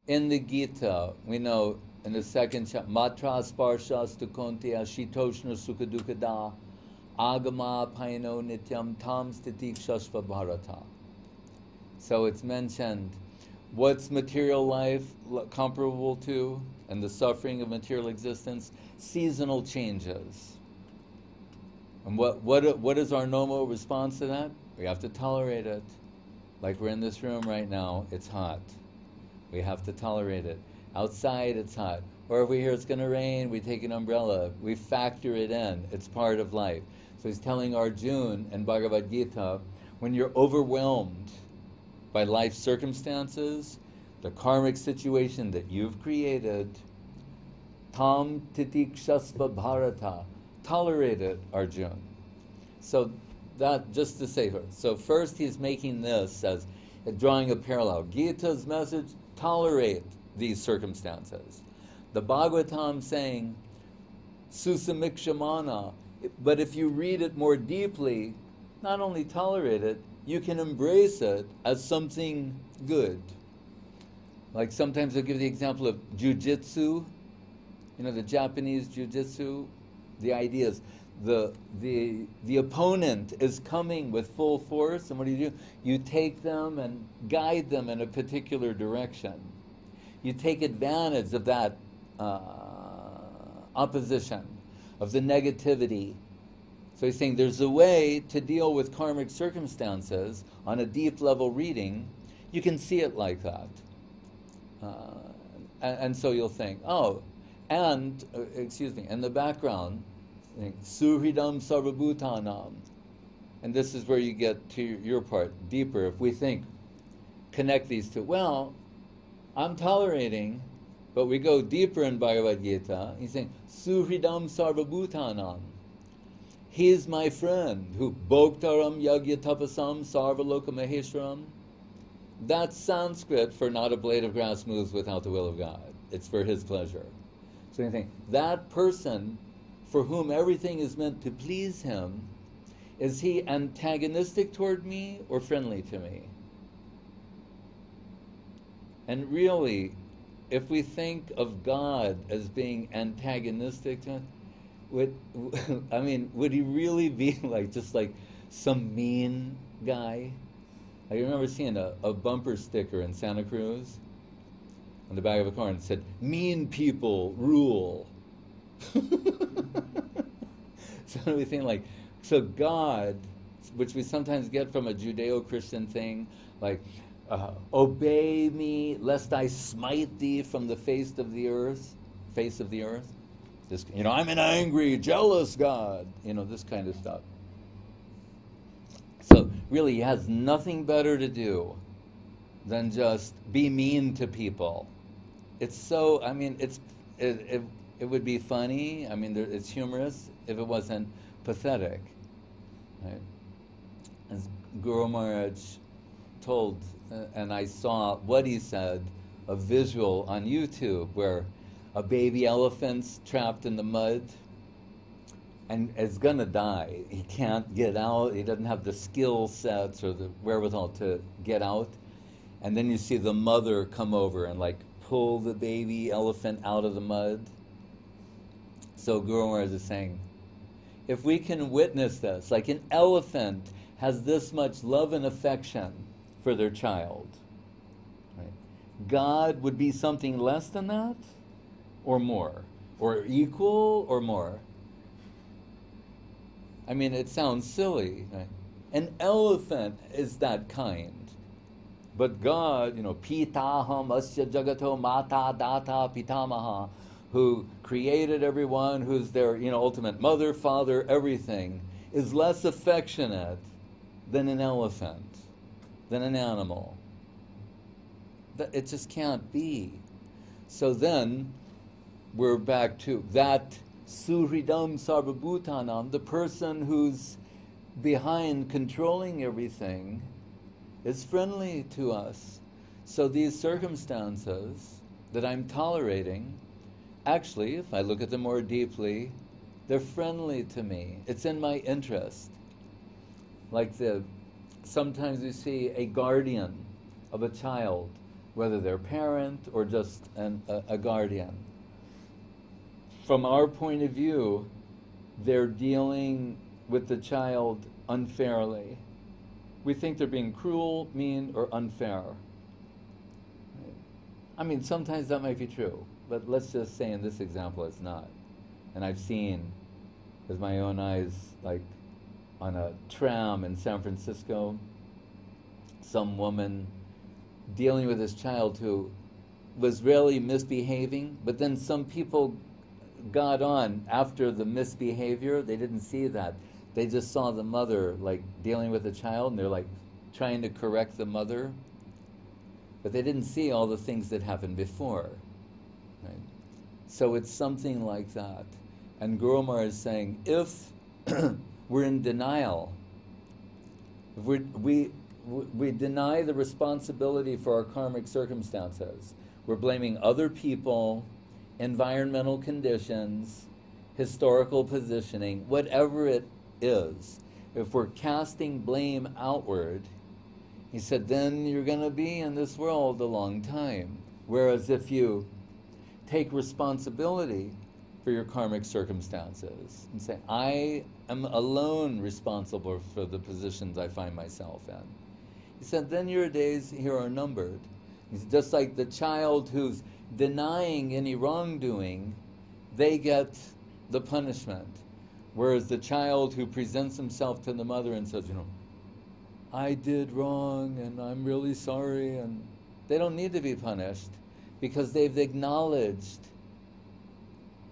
In the Gita, we know in the second chapter, Matra Sparshas Tukontia Shitoshna Sukadukada Agama Paino Nityam Tam Stitik Shashva Bharata. So it's mentioned what's material life comparable to, and the suffering of material existence, seasonal changes. And what is our normal response to that? We have to tolerate it. Like we're in this room right now, it's hot. We have to tolerate it. Outside, it's hot. Or if we hear it's going to rain, we take an umbrella. We factor it in. It's part of life. So he's telling Arjuna in Bhagavad Gita, when you're overwhelmed by life circumstances, the karmic situation that you've created, tam titikshasva bharata, tolerate it, Arjuna. So that, just to say, so first he's making this as drawing a parallel. Gita's message, tolerate these circumstances. The Bhagavatam saying, susamikshamana, but if you read it more deeply, not only tolerate it, you can embrace it as something good. Like sometimes I'll give the example of jujitsu, the Japanese jujitsu. The idea is the opponent is coming with full force, and what do? You take them and guide them in a particular direction. You take advantage of that opposition, of the negativity. So he's saying there's a way to deal with karmic circumstances on a deep level reading. You can see it like that. And so you'll think, oh, and, in the background, Suhridam Sarvabhutanam. And this is where you get to your part, deeper. If we think, connect these two. Well, I'm tolerating, but we go deeper in Bhagavad Gita. He's saying, Suhridam Sarvabhutanam. He's my friend who Bhoktaram Yagya Tapasam Sarvaloka Maheshwaram. That's Sanskrit for not a blade of grass moves without the will of God. It's for his pleasure. So you think, that person for whom everything is meant to please him, is he antagonistic toward me or friendly to me? And really, if we think of God as being antagonistic to him, would he really be just like some mean guy? I remember seeing a bumper sticker in Santa Cruz on the back of a car and it said, "Mean people rule." So we think so God, which we sometimes get from a Judeo-Christian thing, obey me lest I smite thee from the face of the earth. This, I'm an angry, jealous God. This kind of stuff. So really, he has nothing better to do than just be mean to people. It's so, it would be funny, it's humorous if it wasn't pathetic, right? As Guru Maharaj told, and I saw what he said, a visual on YouTube where a baby elephant's trapped in the mud and is gonna die. He can't get out. He doesn't have the skill sets or the wherewithal to get out. And then you see the mother come over and pull the baby elephant out of the mud. So Guru Maharaj is saying, if we can witness this, like an elephant has this much love and affection for their child, right? God would be something less than that, or more, or equal, or more. It sounds silly, right? An elephant is that kind. But God, Pitaham Asya Jagato Mata Data Pitamaha, who created everyone, who's their ultimate mother, father, everything, is less affectionate than an elephant, than an animal. It just can't be. So then we're back to that Suhridam Sarvabhutanam, the person who's behind controlling everything is friendly to us. So these circumstances that I'm tolerating, actually, if I look at them more deeply, they're friendly to me. It's in my interest. Sometimes you see a guardian of a child whether they're parent or just a guardian. From our point of view, they're dealing with the child unfairly. We think they're being cruel, mean, or unfair. I mean, sometimes that might be true, but let's just say in this example it's not. And I've seen with my own eyes, like on a tram in San Francisco, some woman dealing with this child who was really misbehaving, but then some people got on after the misbehavior. They didn't see that. They just saw the mother like dealing with the child, and they're like trying to correct the mother, but they didn't see all the things that happened before. Right? So it's something like that. And Guru Maharaj is saying, if we're in denial, if we deny the responsibility for our karmic circumstances, we're blaming other people, environmental conditions, historical positioning, whatever it is. If we're casting blame outward, he said, then you're going to be in this world a long time. Whereas if you take responsibility for your karmic circumstances and say, I am alone responsible for the positions I find myself in, he said, then your days here are numbered. It's just like the child who's denying any wrongdoing, they get the punishment. Whereas the child who presents himself to the mother and says, I did wrong and I'm really sorry, and they don't need to be punished because they've acknowledged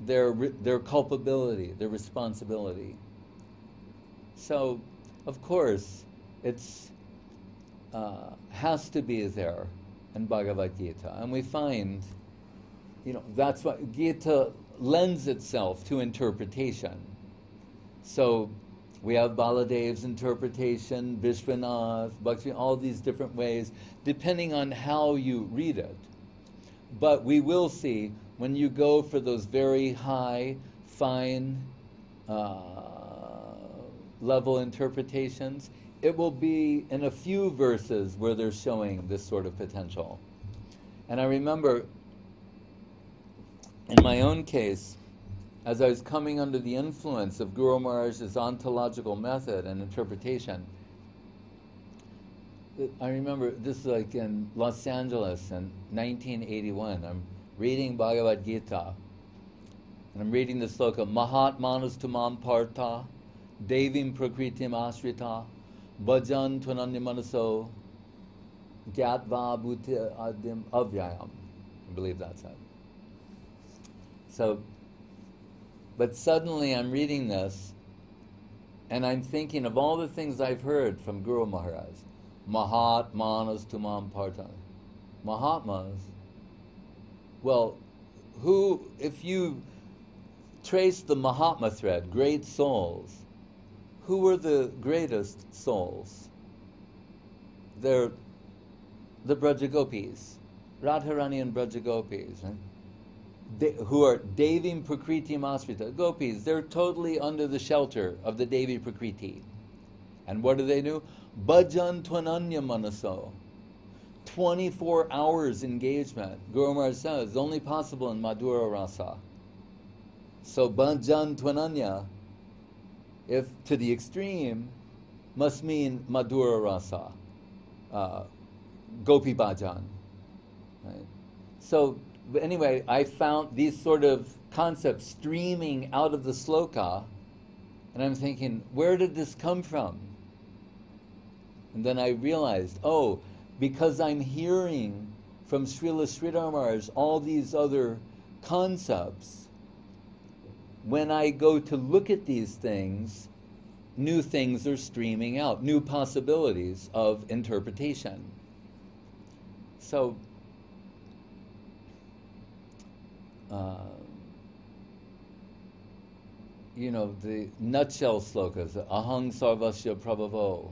their culpability, their responsibility. So, of course, it's has to be there in Bhagavad Gita, and we find, that's why Gita lends itself to interpretation. So we have Baladev's interpretation, Vishwanath, Bhakti, all these different ways, depending on how you read it. But we will see, when you go for those very high, fine level interpretations, it will be in a few verses where they're showing this sort of potential. And I remember, in my own case, as I was coming under the influence of Guru Maharaj's ontological method and interpretation, I remember this is like in Los Angeles in 1981. I'm reading Bhagavad Gita, and I'm reading the sloka, Mahatmanas tumam partha, devim prakritim asrita, bhajan tvananya manaso, gyatva bhuti adim avyayam. I believe that's it. So, but suddenly I'm reading this, and I'm thinking of all the things I've heard from Guru Maharaj. Mahatmanas tumam partha. Mahatmas. Well, if you trace the Mahatma thread, great souls, who were the greatest souls? They're the Brajagopis, Radharani and Brajagopis, right? Who are Devim Prakriti Masrita, Gopis. They're totally under the shelter of the Devi Prakriti. And what do? Bhajan Tvananya Manaso. 24 hours engagement. Guru Maharaj says, is only possible in Madhura Rasa. So Bhajan Tvananya, if to the extreme, must mean Madhura Rasa. Gopi Bhajan. Right? So, but anyway, I found these sort of concepts streaming out of the sloka, and I'm thinking, where did this come from? And then I realized, because I'm hearing from Srila Sridhar Maharaj all these other concepts, when I go to look at these things, new things are streaming out, new possibilities of interpretation. So, the nutshell slokas, ahang sarvasya prabhavo.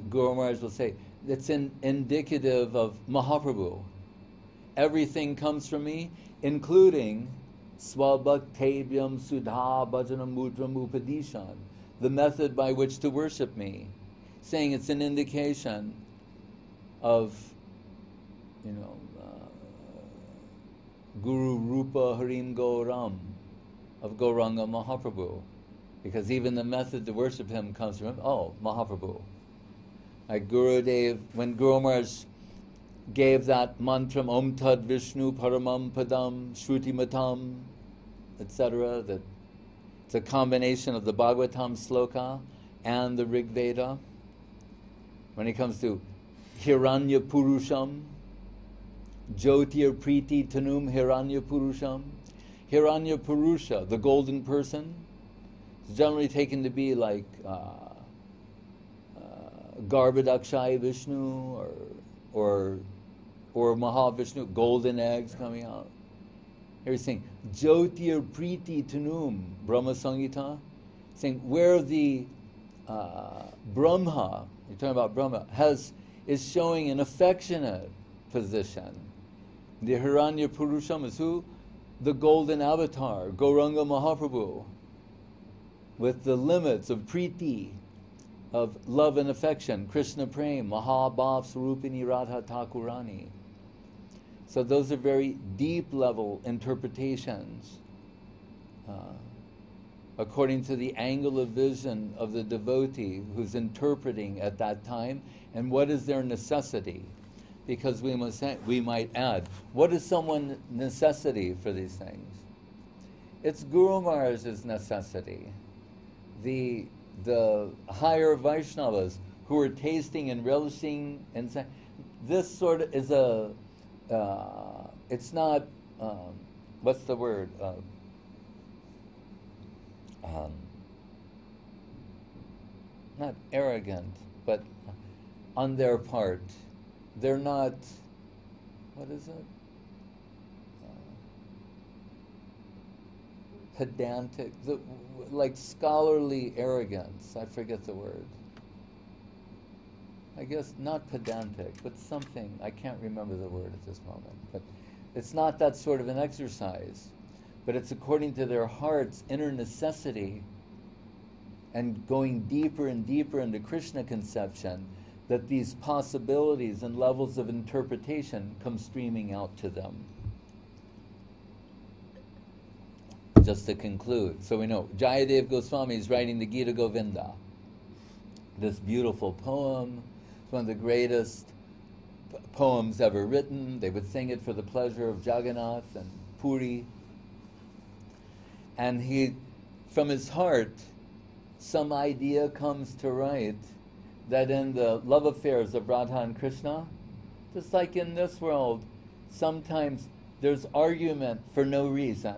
Guru Maharaj will say, it's indicative of Mahaprabhu. Everything comes from me, including swabhaktevyam sudha bhajanam mudram upadishan, the method by which to worship me, saying it's an indication of you know, Guru Rupa Harim Gauram of Gauranga Mahaprabhu, because even the method to worship him comes from him. Oh, Mahaprabhu. Like Gurudev, when Guru Maharaj gave that mantra, Om Tad Vishnu Paramam Padam Shruti Matam, etc., that it's a combination of the Bhagavatam sloka and the Rig Veda. When it comes to Hiranya Purusham, Jyotir Priti Tanum Hiranya Purusham, Hiranya Purusha, the golden person, is generally taken to be like Garbhadakshay Vishnu or Mahavishnu, golden eggs coming out. Here he's saying, Jyotir Priti Tanum, Brahma Sangita, saying where the Brahma, you're talking about Brahma, is showing an affectionate position. The Hiranya Purusham is who? The golden avatar, Gauranga Mahaprabhu, with the limits of Priti, of love and affection, Krishna Prem, Mahabhav Sarupini Radha Thakurani. So those are very deep level interpretations according to the angle of vision of the devotee who's interpreting at that time, and what is their necessity. Because we might add, what is someone's necessity for these things? It's Guru Maharaj's necessity. The higher Vaishnavas who are tasting and relishing and saying, this sort of is it's not, what's the word? Not arrogant, but on their part. They're not, what is it? Pedantic, like scholarly arrogance. I forget the word. I guess not pedantic, but something. I can't remember the word at this moment. But it's not that sort of an exercise. But it's according to their heart's inner necessity and going deeper and deeper into Krishna conception that these possibilities and levels of interpretation come streaming out to them. Just to conclude, so we know Jayadev Goswami is writing the Gita Govinda, this beautiful poem. It's one of the greatest poems ever written. They would sing it for the pleasure of Jagannath and Puri. And he, from his heart, some idea comes to write that in the love affairs of Radha and Krishna, just like in this world, sometimes there's argument for no reason.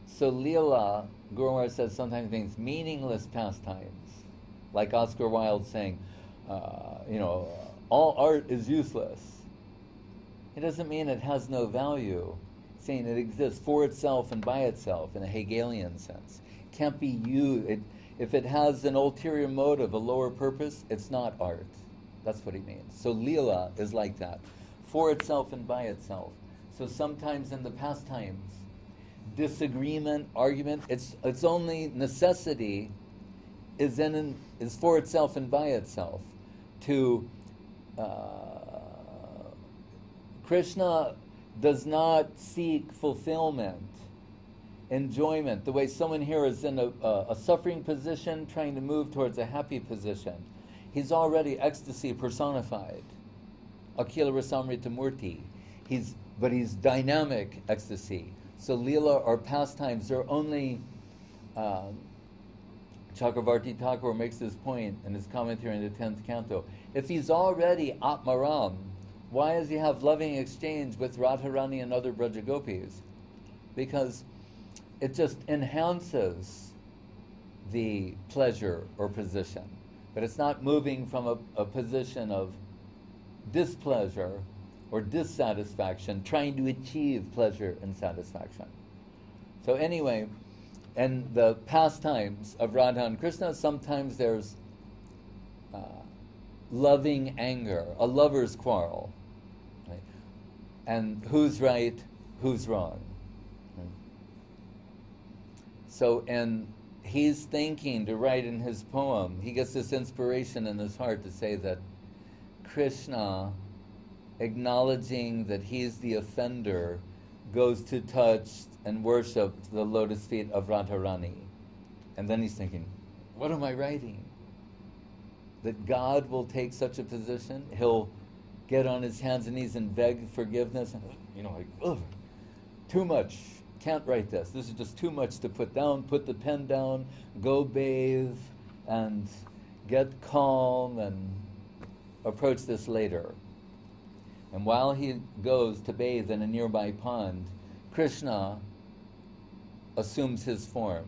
So Lila, Guru Maharaj says sometimes things, meaningless pastimes. Like Oscar Wilde saying, all art is useless. It doesn't mean it has no value. It's saying it exists for itself and by itself in a Hegelian sense. It can't be used. If it has an ulterior motive, a lower purpose, it's not art. That's what he means. So Lila is like that, for itself and by itself. So sometimes in the pastimes, disagreement, argument, its only necessity is for itself and by itself. To Krishna does not seek fulfillment, enjoyment, the way someone here is in a suffering position trying to move towards a happy position. He's already ecstasy personified, Akila Rasamrita Murti. But he's dynamic ecstasy. So Lila or pastimes, they're only, Chakravarti Thakur makes this point in his commentary in the 10th canto. If he's already Atmaram, why does he have loving exchange with Radharani and other Brajagopis? Because it just enhances the pleasure or position. But it's not moving from a position of displeasure or dissatisfaction, trying to achieve pleasure and satisfaction. So anyway, in the pastimes of Radha and Krishna, sometimes there's loving anger, a lover's quarrel. Right? And who's right, who's wrong. Right? So, and he's thinking to write in his poem, he gets this inspiration in his heart to say that Krishna acknowledging that he's the offender, goes to touch and worship the lotus feet of Radharani. And then he's thinking, what am I writing? That God will take such a position? He'll get on his hands and knees and beg forgiveness? And, like, ugh, too much. Can't write this. This is just too much to put down. Put the pen down, go bathe, and get calm, and approach this later. And while he goes to bathe in a nearby pond, Krishna assumes his form.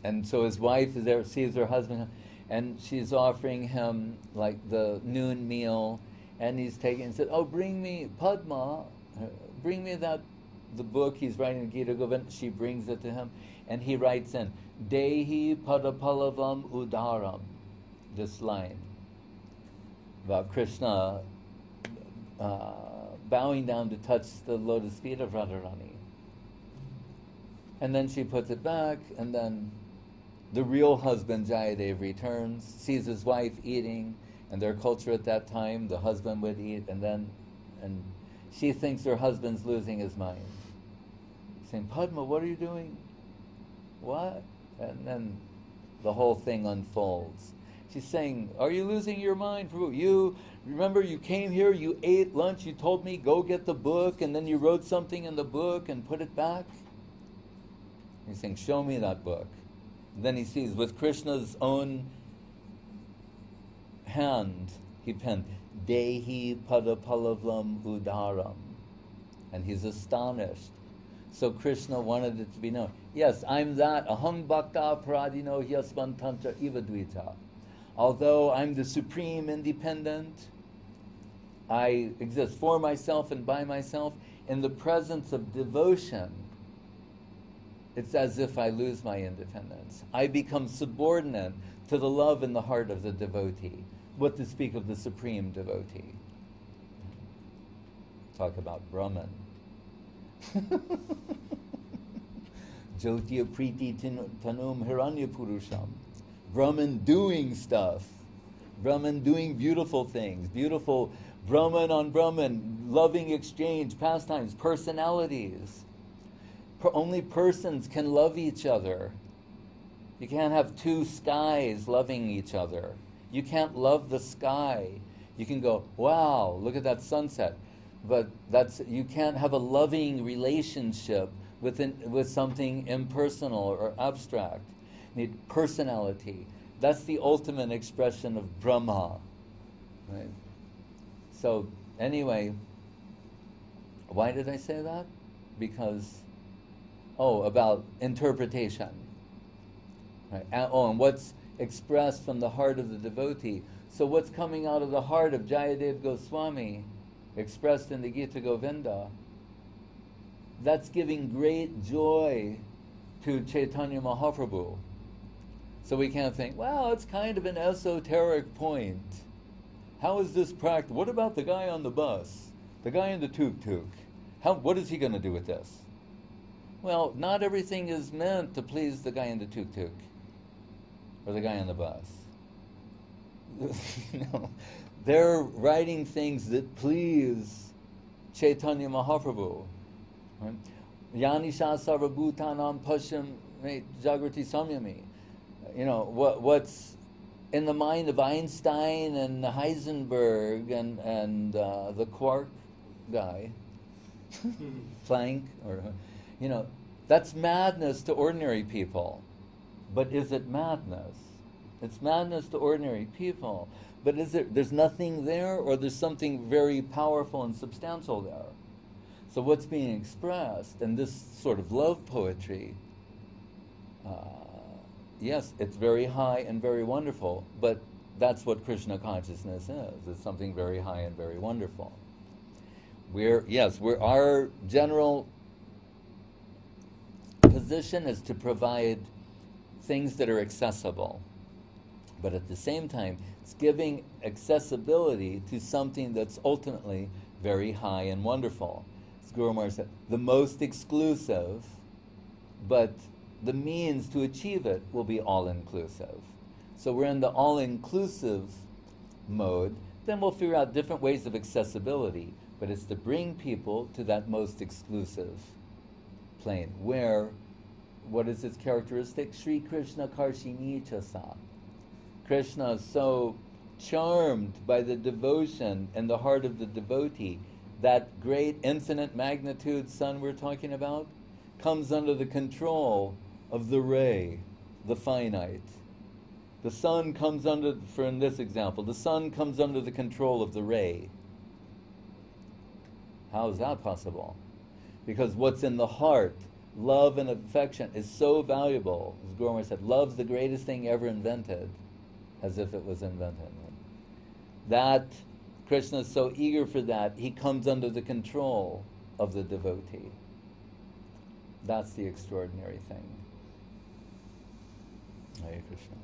And so his wife is there, sees her husband, and she's offering him like the noon meal, and he's taking and said, "Oh, bring me Padma, bring me the book he's writing, Gita Govind." She brings it to him, and he writes in, "Dehi padapalavam udaram," this line about Krishna bowing down to touch the lotus feet of Radharani. And then she puts it back, and then the real husband, Jayadev, returns, sees his wife eating, and their culture at that time, the husband would eat, and she thinks her husband's losing his mind. Saying, "Padma, what are you doing?" "What?" And then the whole thing unfolds. She's saying, "Are you losing your mind? You remember you came here, you ate lunch, you told me go get the book, and then you wrote something in the book and put it back?" He's saying, "Show me that book." And then he sees with Krishna's own hand, he penned, "Dehi padapalavam udaram." And he's astonished. So Krishna wanted it to be known. Yes, I'm that. Aham bhakta paradino hyasvan tantra ivadvita. Although I'm the supreme independent, I exist for myself and by myself. In the presence of devotion, it's as if I lose my independence. I become subordinate to the love in the heart of the devotee. What to speak of the supreme devotee? Talk about Brahman. Jyotiya priti tanum hiranya purusham. Brahman doing stuff. Brahman doing beautiful things. Beautiful Brahman on Brahman. Loving exchange, pastimes, personalities. Only persons can love each other. You can't have two skies loving each other. You can't love the sky. You can go, "Wow, look at that sunset." But you can't have a loving relationship with something impersonal or abstract. You need personality. That's the ultimate expression of Brahma. Right? So anyway, why did I say that? Because, about interpretation. Right? And what's expressed from the heart of the devotee. So what's coming out of the heart of Jayadev Goswami, expressed in the Gita Govinda, that's giving great joy to Chaitanya Mahaprabhu. So we can't think, well, it's kind of an esoteric point. How is this practical? What about the guy on the bus? The guy in the tuk-tuk? What is he going to do with this? Well, not everything is meant to please the guy in the tuk-tuk or the guy on the bus. They're writing things that please Chaitanya Mahaprabhu. Right? Yanisha sarvabhutanam pasham jagrati samyami. What's in the mind of Einstein and Heisenberg and the quark guy, Planck, or that's madness to ordinary people. But is it madness? It's madness to ordinary people. But there's nothing there, or there's something very powerful and substantial there? So what's being expressed in this sort of love poetry, yes, it's very high and very wonderful, but that's what Krishna consciousness is. It's something very high and very wonderful. Our general position is to provide things that are accessible. But at the same time, it's giving accessibility to something that's ultimately very high and wonderful. As Guru Maharaj said, the most exclusive, but the means to achieve it will be all-inclusive. So we're in the all-inclusive mode. Then we'll figure out different ways of accessibility, but it's to bring people to that most exclusive plane, where, what is its characteristic? Sri Krishna Karshini Chasa. Krishna is so charmed by the devotion in the heart of the devotee, that great infinite magnitude sun we're talking about comes under the control of the ray, the finite. The sun comes under, for in this example, the sun comes under the control of the ray. How is that possible? Because what's in the heart, love and affection, is so valuable. As Gormar said, love's the greatest thing ever invented, as if it was invented. That Krishna is so eager for that, he comes under the control of the devotee. That's the extraordinary thing. Hare Krishna.